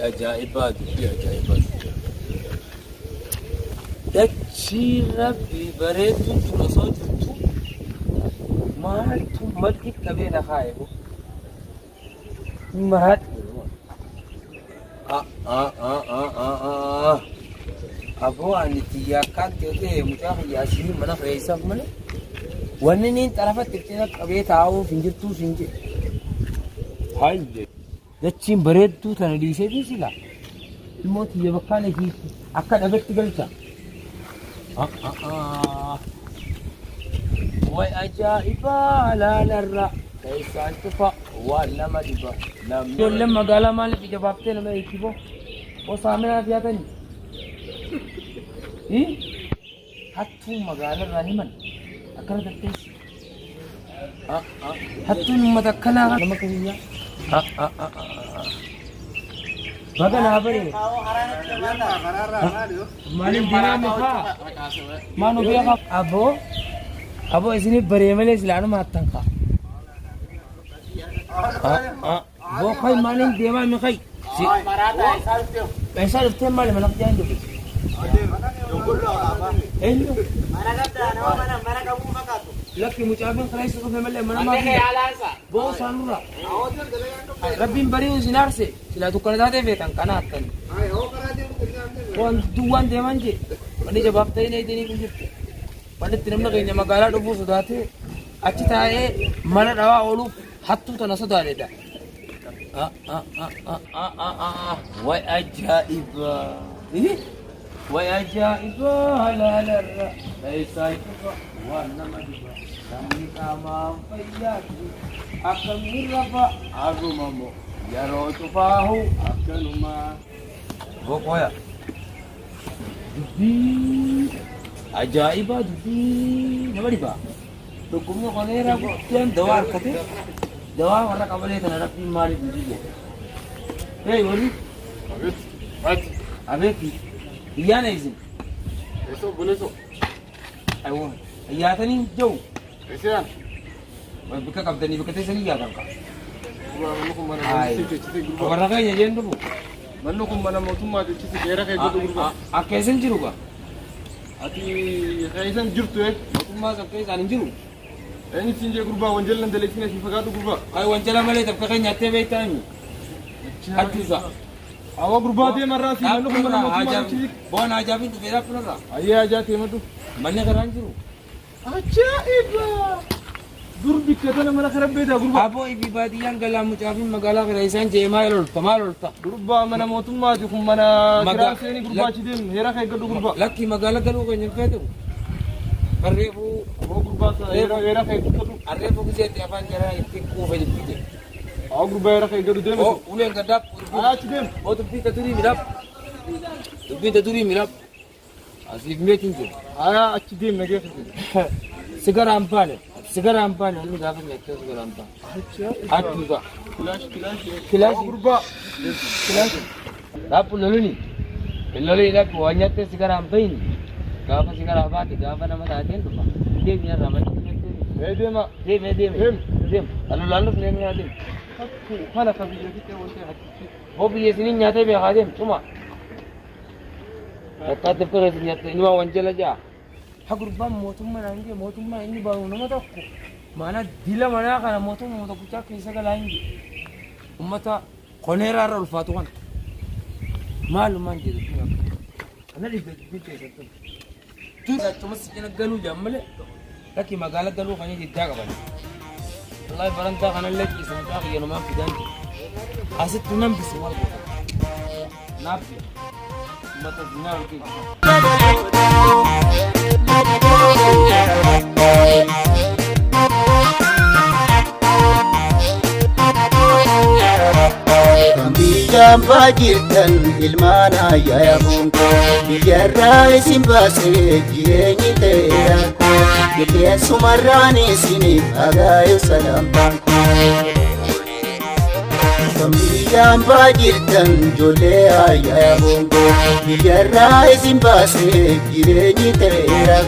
ajaa'ibaa dubbii ajaa'ibaa. Dachii rabbi bareeduun tun osoo jirtu maaltu maddi qabee lafaa eegu maal aboo ani xiyyaakkaan ta'ee mucaa xiyyaasii mana fe'iisaaf malee wanni niin xarafatti ittiin qabee taa'uuf hin jirtuu siin jedhe. Haayye dachiin bareedduu tana dhiisee fi silaa ilmoo xiyya bakkaan eegiitti akka dhabetti galcha. Way ajaa'ibaa laalarra keessaan cufa waan nama dhiba. Ijoolleen magaalaa maaliif ija baaftee nama eeggifoo osaaminaa fiatanii hattuun magaalarraa himan akkana tatteessi. Hattuun uummata akkanaa nama kamiyaa baga naa baree maaliif diinaa mufaa maanu beeka aboo isiniif baree malee silaanuma hattan kaa boo kai maaliin deemaa mi kai isaa dhuftee maali mana fijaan dhufe eenyu lakki mucaafin kana isa dhufe malee mana maafi boo saanurra rabbiin bari'u isin aarse silaa tukkana taatee feetan kana hattani waan duwwaan deeman jee wanni jabaaf ta'in eediniif hin jirtu wanni itti namna keenya magaalaa dhufuu sodaatee achi taa'ee mana dhawaa ooluuf hattuu tana sodaadheedha. Way ajaa'iba way ajaa'iba laalarra keessaa cufa waan nama dhiba namni qaamaan fayyaatu akkamiin lafa hagumamoo yeroo cufaahu akkanuma boqoya dubbii ajaa'iba dubbii nama dhiba dhukkubni qoneera godheen dawaa harkate dawaa warra qabalee tana rabbiin maaliif hin jijjiirre hey warri abeeti iyyaana isin Eso, buleso. aywa iyyaatanii jiru Esean. bakka qabdanii bakka teessanii iyyaatan qaba Mannu kun mana jechuutti gurba. warra keenya jeen dhufu Mannu kun mana mootummaa jechuutti geera keessa gurba. akka isin jiru gaa Ati keessa jirtu mootummaa akka isaan hin jiru eenyu siin jee gurba wanjalan daleessina si fagaatu gurba. ay wanjala malee takka keenya attee beektaa himi hattuusa Awa gurba deemarraa si mannu kun mana mootummaa jechuutti. boona ajaa'ibiin dhufeedhaa funarraa Ayyee ajaa teematu. manni garaan jiru Ajaa'iba! Dur bikka tana mana karabbeetaa gurba. aboo ibi baadiyyaan galaa mucaafiin magaalaa kana isaan jeemaa lolta maal lolta Gurba mana mootummaati kun mana kiraa seenii gurbaachi deemu heera kee gaddu gurba. lakki magaalaa galuu keenya feetu barreefuu Awa gurbaa heera kee gaddu. arreefuu giseetti afaan jaraa itti kuufe dubbite Awa gurba heera kee gaddu deemu. uleen gaddaaf Achi deemu. dubbii ta durii midhaaf asiif meetiin jiru Achi deemu nageessa. sigara ampaane inni gaafa nyaatee sigara ampaane hattuusa kilaashi Gurbaa. dhaabbu loluni dhaabu waan nyaattee sigara ampaini gaafa sigara afaate gaafa nama taateen dhufa deemina ramadi Deema. deem alolaaluf neemina deem Kana kabiyya fiixee wanti hatti. boo biyya isinin nyaatee beekaa deem cuma takkaatti firees nyaattee inuma wanjala jaa ha gurbaan mootummaa naan jee mootummaa inni baanu nama tokko maana dila manaa kana mootummaa tokkichaa keessa galaa hin jee ummata qoneeraa irra ulfaatu kan maalumaan jedhu kana dhibbe keessatti tuudha cuma si jala galuu jaan malee lakki magaalaa galuu kan jiddaa qaban wallahi barantaa kanallee ciisa mucaa kiyyanumaan fidaan asitti nan bisu wal naaf ummata zinaa wal Biyyaan baajirtan ilmaan ayyaa bunko biyyarraa isin baasee jireenyi ta'eera qilleensumarraan isiniif dhagaayu salaamtaan biyyaan baajirtan ijoollee ayyaa bunko biyyarraa isin baasee jireenyi ta'eera